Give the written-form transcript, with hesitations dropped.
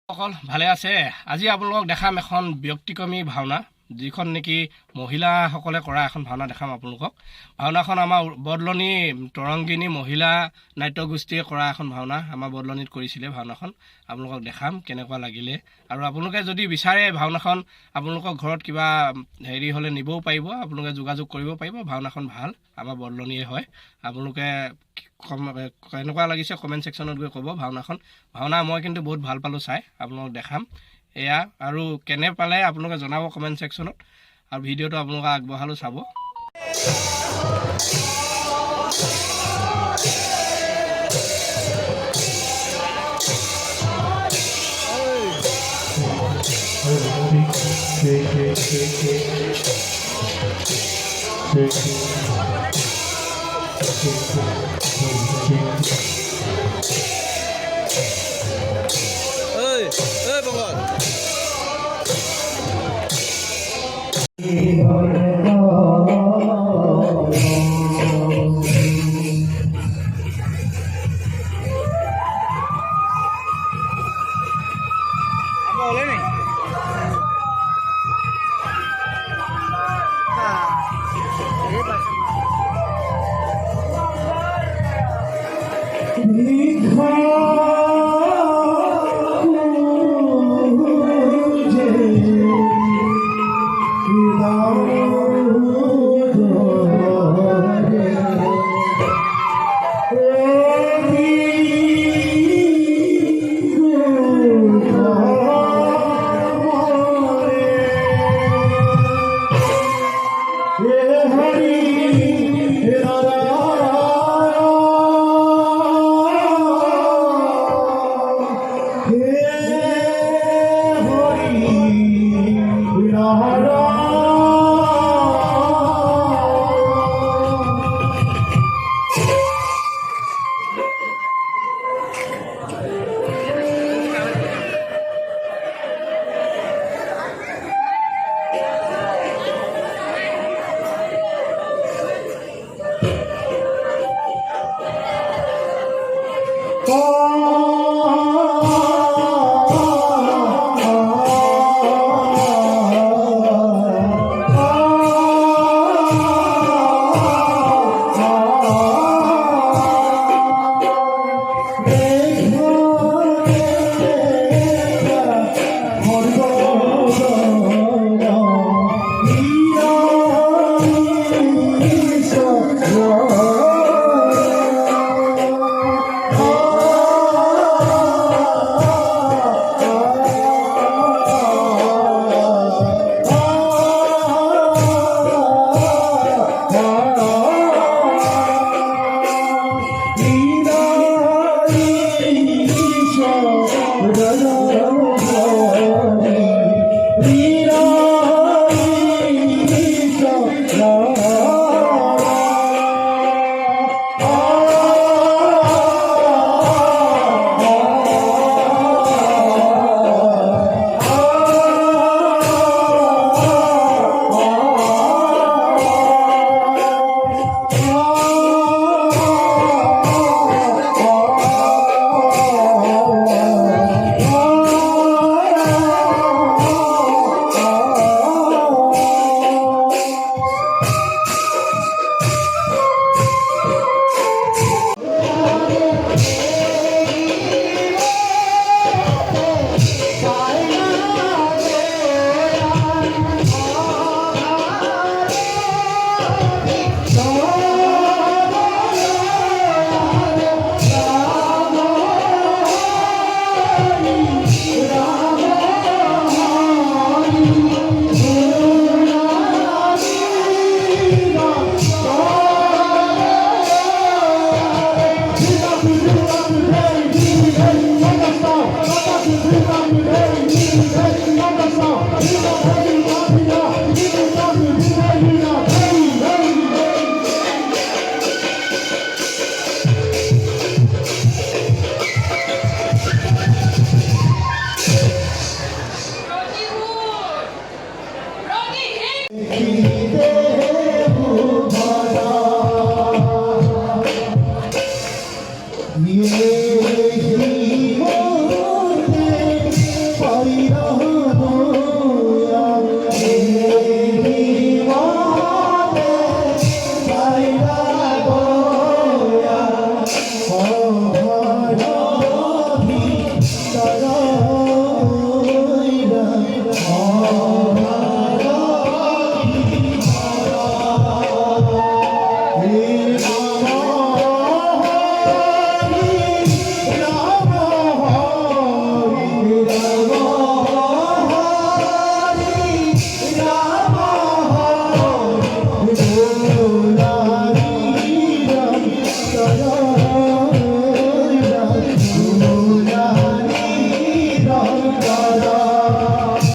সকল ভালে আছে। আজি আপোনালোকক দেখাম এখন ব্যক্তিক্ৰমী ভাওনা, যিখন নেকি মহিলাসকলে কৰা এখন ভাওনা দেখাম আপোনালোকক। ভাওনাখন আমাৰ বদলনি তৰংগিনী মহিলা নাট্যগোষ্ঠীয়ে কৰা এখন ভাওনা, আমাৰ বদলনিত কৰিছিলে। ভাওনাখন আপোনালোকক দেখাম কেনেকুৱা লাগিলে, আৰু আপোনালোকে যদি বিচাৰে ভাওনাখন আপোনালোকৰ ঘৰত কিবা হেৰি হ'লে নিবও পাৰিব, আপোনালোকে যোগাযোগ কৰিব পাৰিব। ভাওনাখন ভাল, আমাৰ বদলনিয়ে হয়। আপোনালোকে কেনেকুৱা লাগিছে কমেণ্ট ছেকশ্যনত গৈ ক'ব। ভাওনা মই কিন্তু বহুত ভাল পালোঁ চাই, আপোনালোকক দেখাম এয়া। আৰু কেনে পালে আপোনালোকে জনাব কমেণ্ট ছেকশ্যনত, আৰু ভিডিঅ'টো আপোনালোকে আগবঢ়ালোঁ চাব।